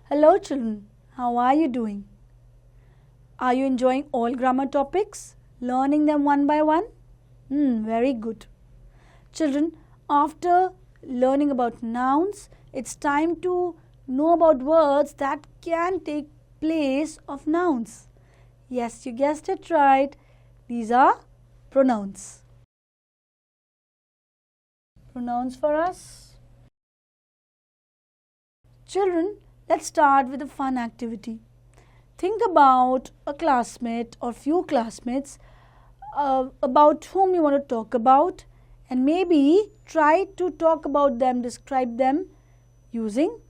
Hello children, how are you doing? Are you enjoying all grammar topics? Learning them one by one? Very good. Children, after learning about nouns, it's time to know about words that can take place of nouns. Yes, you guessed it right. These are pronouns. Pronouns for us. Children, let's start with a fun activity. Think about a classmate or few classmates about whom you want to talk about, and maybe try to talk about them, describe them using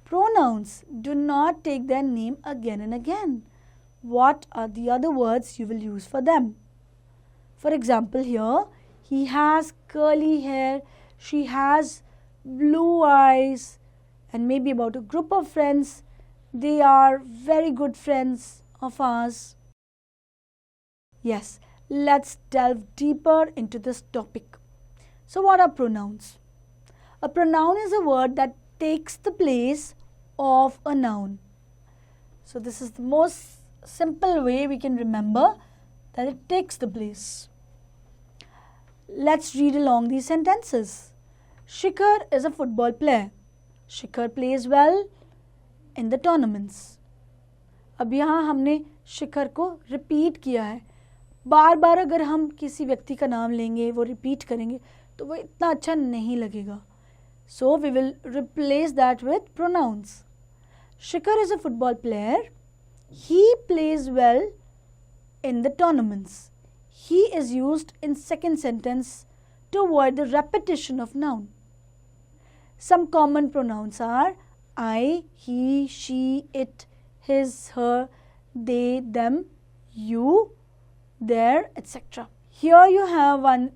pronouns. Do not take their name again and again. What are the other words you will use for them? For example, here, he has curly hair, she has blue eyes, and maybe about a group of friends. They are very good friends of ours. Yes, let's delve deeper into this topic. So what are pronouns? A pronoun is a word that takes the place of a noun. So this is the most simple way we can remember that it takes the place. Let's read along these sentences. Shikhar is a football player. Shikhar plays well in the tournaments. अब यहाँ हमने शिखर को repeat किया है. बार बार अगर हम किसी व्यक्ति का नाम लेंगे, वो रिपीट करेंगे, तो वो इतना अच्छा नहीं लगेगा. So we will replace that with pronouns. Shikhar is a football player. He plays well in the tournaments. He is used in second sentence to avoid the repetition of noun. Some common pronouns are I, he, she, it, his, her, they, them, you, their, etc. Here you have one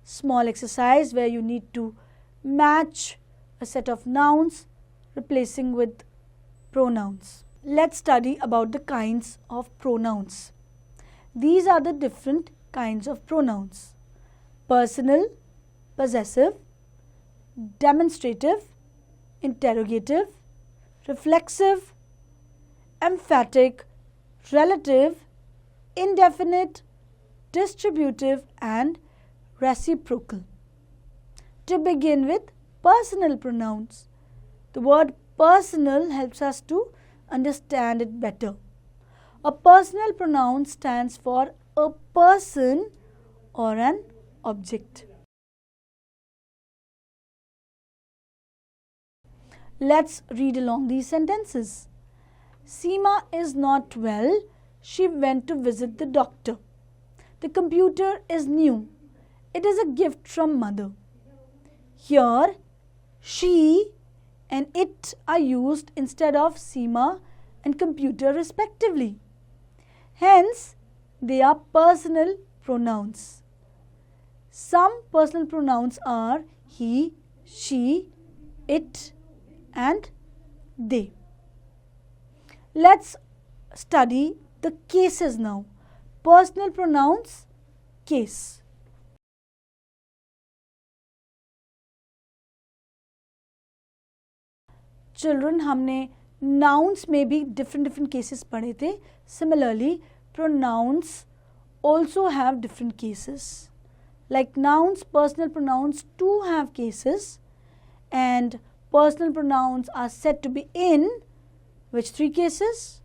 small exercise where you need to match a set of nouns replacing with pronouns. Let's study about the kinds of pronouns. These are the different kinds of pronouns: personal, possessive, demonstrative, interrogative, reflexive, emphatic, relative, indefinite, distributive, and reciprocal. To begin with, personal pronouns. The word personal helps us to understand it better. A personal pronoun stands for a person or an object. Let's read along these sentences. Seema is not well. She went to visit the doctor. The computer is new. It is a gift from mother. Here, she and it are used instead of Seema and computer respectively. Hence, they are personal pronouns. Some personal pronouns are he, she, it, and they. Let's study the cases now. Personal pronouns, case. Children, हमने nouns में भी different cases पढ़े थे. Similarly, pronouns also have different cases. Like nouns, personal pronouns too have cases, and personal pronouns are said to be in which three cases?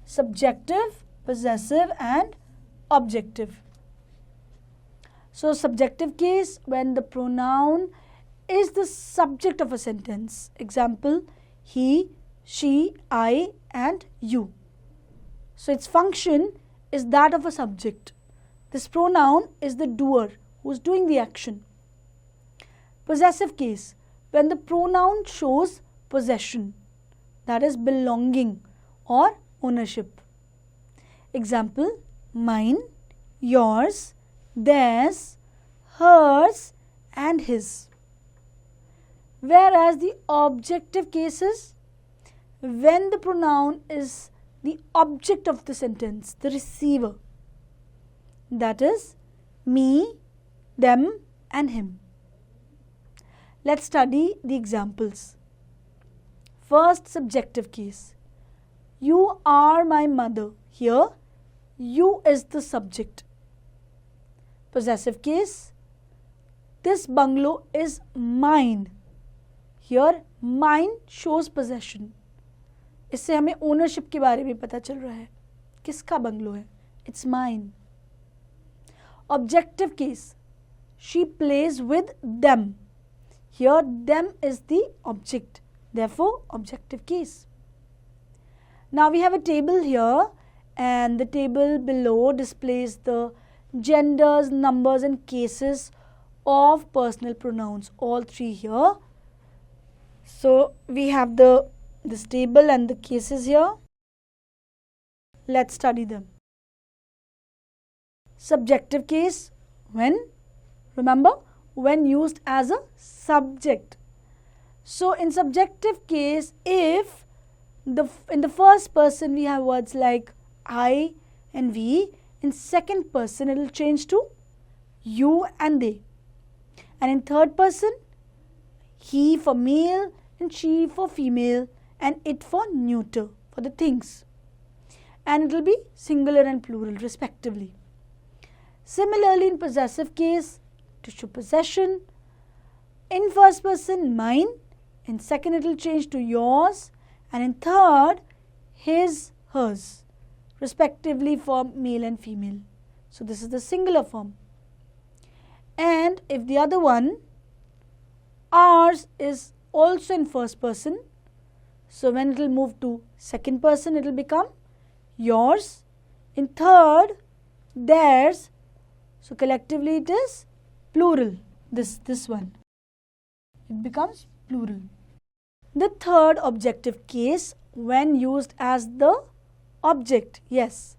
Subjective, possessive, and objective. So subjective case, when the pronoun is the subject of a sentence. Example, he, she, I, and you. So its function is that of a subject. This pronoun is the doer who is doing the action. Possessive case, when the pronoun shows possession, that is belonging or ownership. Example, mine, yours, theirs, hers, and his. Whereas the objective cases, when the pronoun is the object of the sentence, the receiver, that is me, them, and him. Let's study the examples. First subjective case. You are my mother. Here, you is the subject. Possessive case. This bungalow is mine. Here, mine shows possession. इससे हमें ownership के बारे में पता चल रहा है. किसका बंगलो है? It's mine. Objective case. She plays with them. Here, them is the object. Therefore, objective case. Now we have a table here, and the table below displays the genders, numbers and cases of personal pronouns. All three here. So we have this table and the cases here. Let's study them. Subjective case, when? Remember, when used as a subject. So in subjective case, if in the first person we have words like I and we, in second person it will change to you and they. And in third person, he for male and she for female and it for neuter, for the things. And it will be singular and plural respectively. Similarly, in possessive case, to show possession, in first person, mine, in second it will change to yours, and in third, his, hers, respectively for male and female. So this is the singular form. And if the other one, ours, is also in first person, so when it will move to second person, it will become yours. In third, theirs. So collectively it is plural, this one. It becomes plural. The third objective case, when used as the object, yes.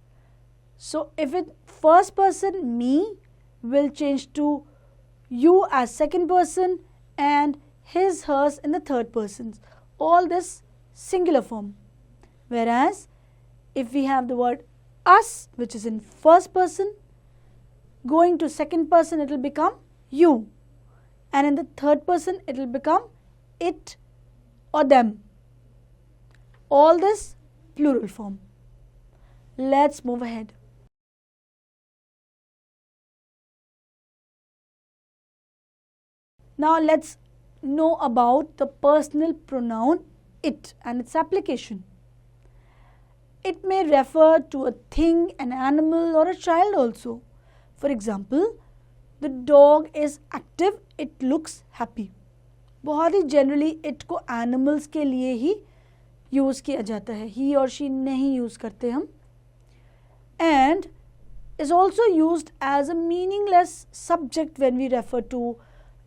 So if it first person, me, will change to you as second person and his, hers in the third person. All this singular form. Whereas if we have the word us, which is in first person, going to second person it will become you, and in the third person it will become it or them. All this plural form. Let's move ahead. Now let's know about the personal pronoun it and its application. It may refer to a thing, an animal or a child also. For example, the dog is active, it looks happy. बहुत ही generally it को animals के लिए ही use किया जाता है. He or she नहीं use करते हम. And is also used as a meaningless subject when we refer to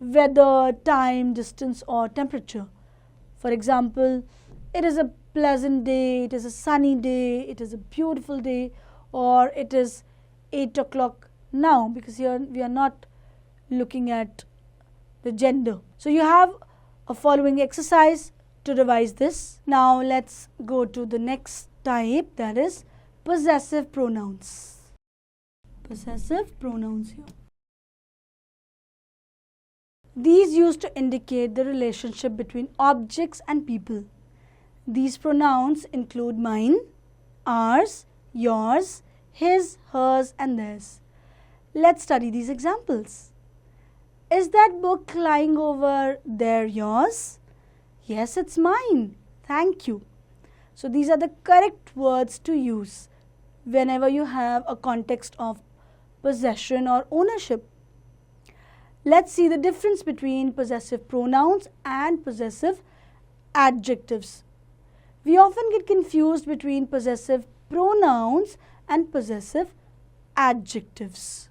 weather, time, distance or temperature. For example, it is a pleasant day, it is a sunny day, it is a beautiful day, or it is 8 o'clock now, because here we are not looking at the gender. So you have a following exercise to revise this. Now let's go to the next type, that is possessive pronouns. Possessive pronouns here. These used to indicate the relationship between objects and people. These pronouns include mine, ours, yours, his, hers and theirs. Let's study these examples. Is that book lying over there yours? Yes, it's mine. Thank you. So these are the correct words to use whenever you have a context of possession or ownership. Let's see the difference between possessive pronouns and possessive adjectives. We often get confused between possessive pronouns and possessive adjectives.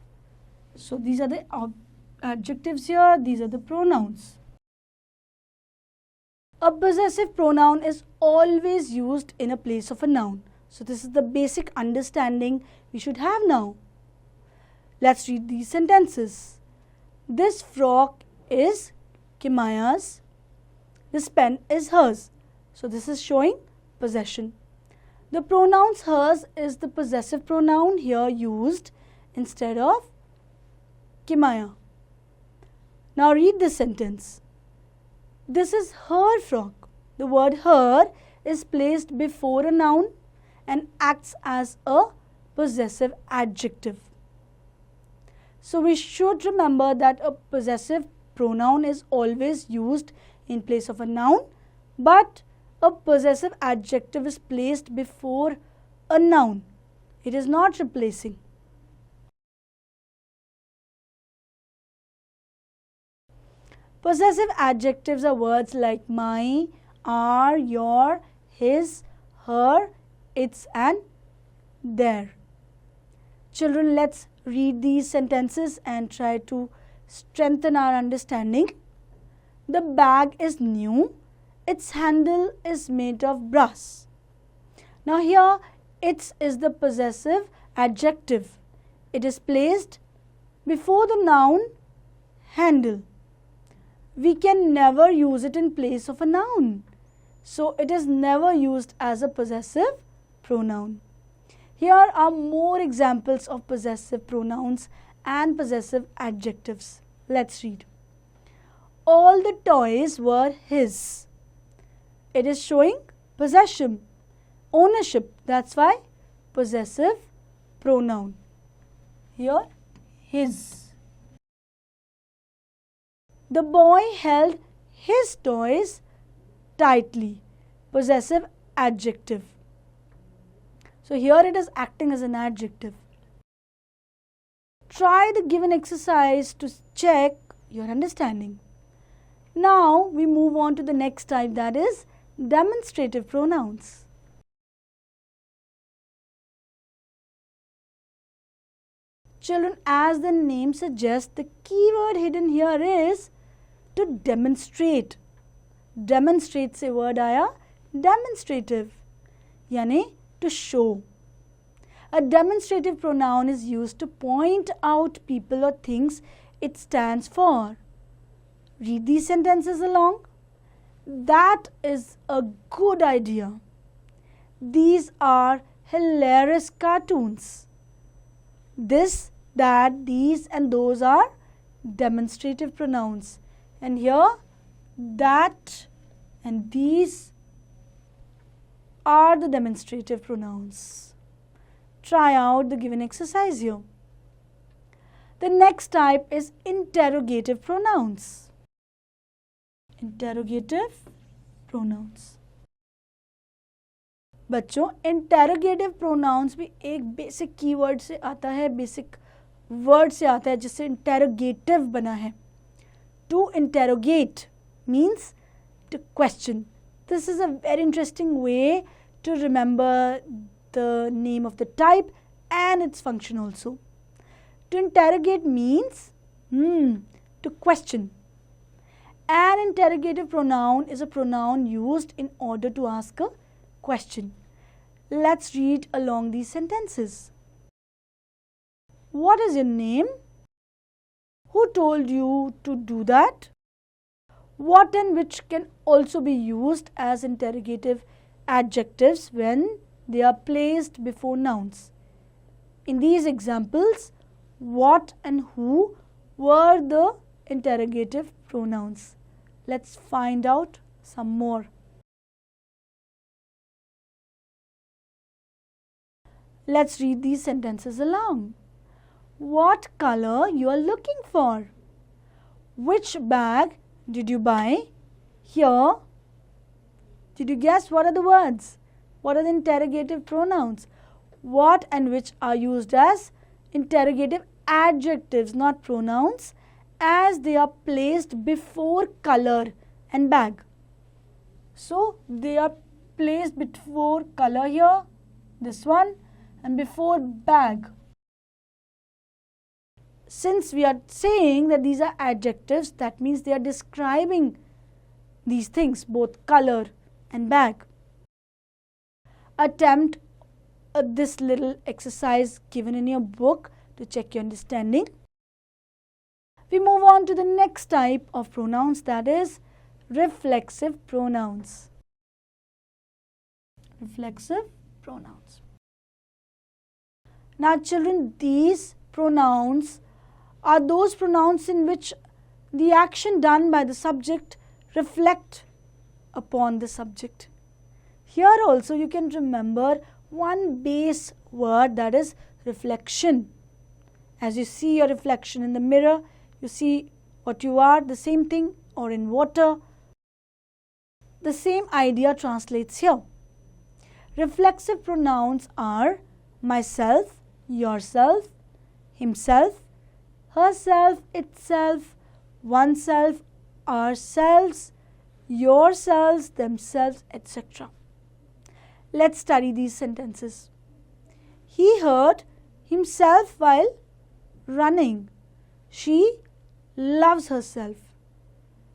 So these are the adjectives here, these are the pronouns. A possessive pronoun is always used in a place of a noun. So this is the basic understanding we should have now. Let's read these sentences. This frock is Kimaya's. This pen is hers. So this is showing possession. The pronouns hers is the possessive pronoun here used instead of Kimaya. Now read this sentence. This is her frock. the word her is placed before a noun and acts as a possessive adjective. So we should remember that a possessive pronoun is always used in place of a noun, but a possessive adjective is placed before a noun. It is not replacing. Possessive adjectives are words like my, our, your, his, her, its and their. Children, let's read these sentences and try to strengthen our understanding. The bag is new. Its handle is made of brass. Now here, its is the possessive adjective. It is placed before the noun handle. We can never use it in place of a noun. So it is never used as a possessive pronoun. Here are more examples of possessive pronouns and possessive adjectives. Let's read. All the toys were his. It is showing possession, ownership. That's why possessive pronoun. Here, his. The boy held his toys tightly. Possessive adjective. So here it is acting as an adjective. Try the given exercise to check your understanding. Now we move on to the next type, that is demonstrative pronouns. Children, as the name suggests, the keyword hidden here is to demonstrate. Demonstrate से word आया demonstrative, यानी to show. A demonstrative pronoun is used to point out people or things it stands for. Read these sentences along. That is a good idea. These are hilarious cartoons. This, that, these and those are demonstrative pronouns. And here, that and these are the demonstrative pronouns. Try out the given exercise here. The next type is interrogative pronouns. Interrogative pronouns. बच्चों, interrogative pronouns भी एक basic keyword से आता है, basic word से आता है, जिससे interrogative बना है. To interrogate means to question. This is a very interesting way to remember the name of the type and its function also. To interrogate means to question. An interrogative pronoun is a pronoun used in order to ask a question. Let's read along these sentences. What is your name? Who told you to do that? What and which can also be used as interrogative adjectives when they are placed before nouns. In these examples, what and who were the interrogative pronouns. Let's find out some more. Let's read these sentences along. What color you are looking for? Which bag did you buy? Here, did you guess what are the words? What are the interrogative pronouns? What and which are used as interrogative adjectives, not pronouns, as they are placed before color and bag. So, they are placed before color here, this one, and before bag. Since we are saying that these are adjectives, that means they are describing these things, both color and bag. Attempt this little exercise given in your book to check your understanding. We move on to the next type of pronouns, that is reflexive pronouns. Reflexive pronouns. Now children, these pronouns are those pronouns in which the action done by the subject reflect upon the subject. Here also you can remember one base word, that is reflection. As you see your reflection in the mirror, you see what you are, the same thing, or in water. The same idea translates here. Reflexive pronouns are myself, yourself, himself, herself, itself, oneself, ourselves, yourselves, themselves, etc. Let's study these sentences. He hurt himself while running. She loves herself.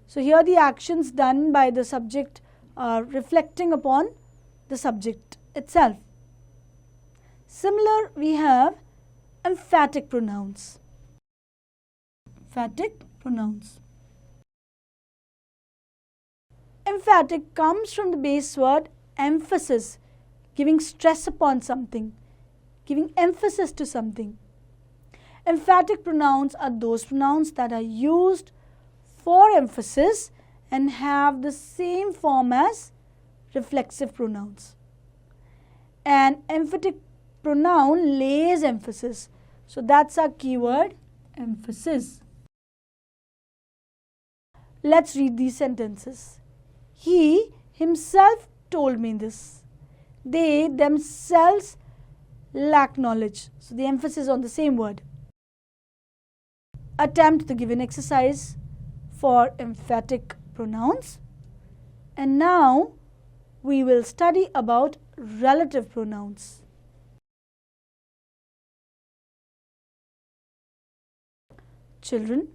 So here the actions done by the subject are reflecting upon the subject itself. Similar, we have emphatic pronouns. Emphatic pronouns. Emphatic comes from the base word emphasis, giving stress upon something, giving emphasis to something. Emphatic pronouns are those pronouns that are used for emphasis and have the same form as reflexive pronouns. An emphatic pronoun lays emphasis. So that's our keyword, emphasis. Let's read these sentences. He himself told me this. They themselves lack knowledge. So the emphasis on the same word. Attempt the given exercise for emphatic pronouns. And now we will study about relative pronouns. Children,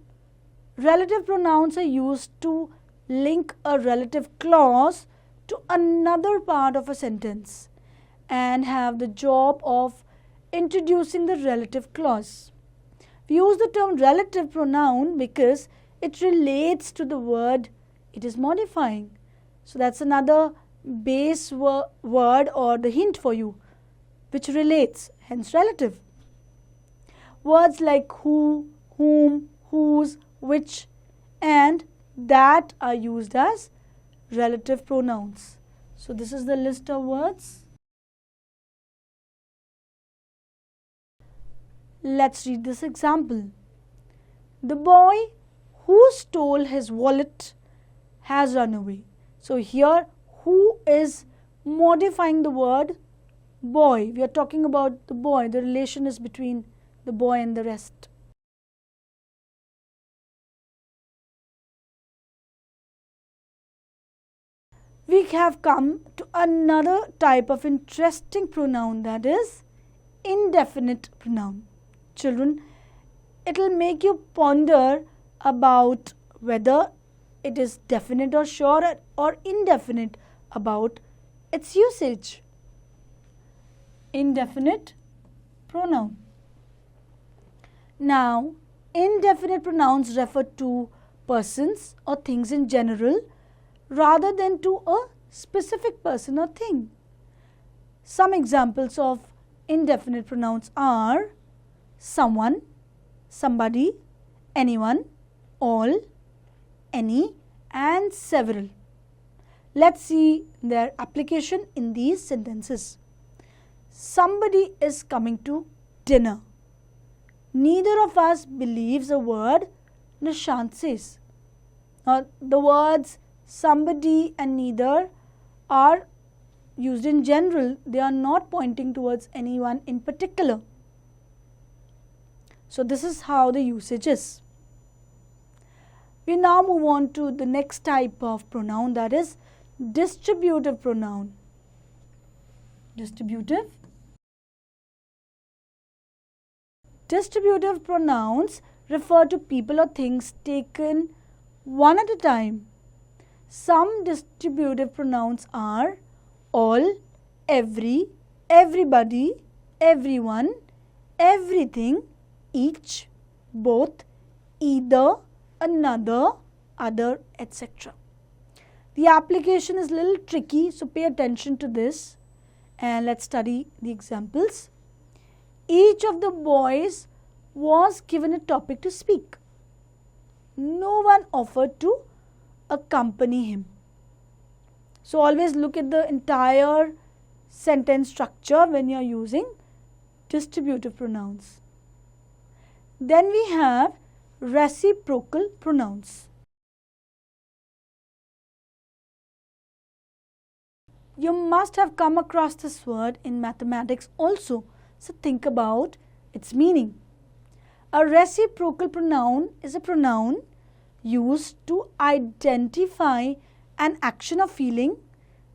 relative pronouns are used to link a relative clause to another part of a sentence and have the job of introducing the relative clause. We use the term relative pronoun because it relates to the word it is modifying. So that's another base word or the hint for you, which relates, hence relative. Words like who, whom, whose, which, and that are used as relative pronouns. So this is the list of words. Let's read this example. The boy who stole his wallet has run away. So here who is modifying the word boy. We are talking about the boy. The relation is between the boy and the rest. We have come to another type of interesting pronoun, that is indefinite pronoun. Children, it will make you ponder about whether it is definite or sure or indefinite about its usage. Indefinite pronoun. Now, indefinite pronouns refer to persons or things in general rather than to a specific person or thing. Some examples of indefinite pronouns are someone, somebody, anyone, all, any, and several. Let's see their application in these sentences. Somebody is coming to dinner. Neither of us believes a word Nishant says. Now, the words somebody and neither are used in general. They are not pointing towards anyone in particular. So this is how the usage is. We now move on to the next type of pronoun, that is distributive pronoun. Distributive pronouns refer to people or things taken one at a time. Some distributive pronouns are all, every, everybody, everyone, everything, each, both, either, another, other, etc. The application is a little tricky, so pay attention to this and let's study the examples. Each of the boys was given a topic to speak. No one offered to accompany him. So always look at the entire sentence structure when you are using distributive pronouns. Then we have reciprocal pronouns. You must have come across this word in mathematics also, so think about its meaning. A reciprocal pronoun is a pronoun used to identify an action or feeling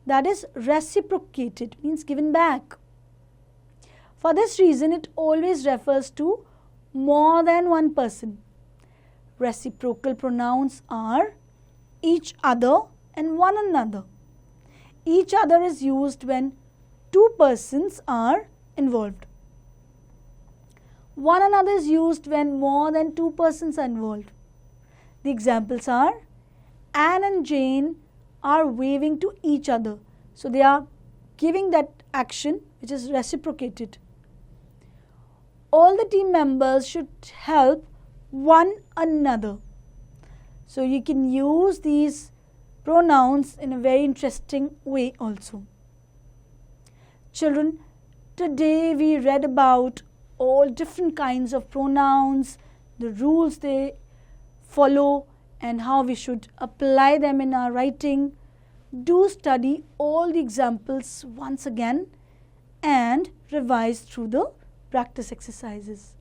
that is reciprocated, means given back. For this reason, it always refers to more than one person. Reciprocal pronouns are each other and one another. Each other is used when two persons are involved. One another is used when more than two persons are involved. The examples are Anne and Jane are waving to each other. So they are giving that action which is reciprocated. All the team members should help one another. So you can use these pronouns in a very interesting way also. Children, today we read about all different kinds of pronouns, the rules they follow, and how we should apply them in our writing. Do study all the examples once again and revise through the practice exercises.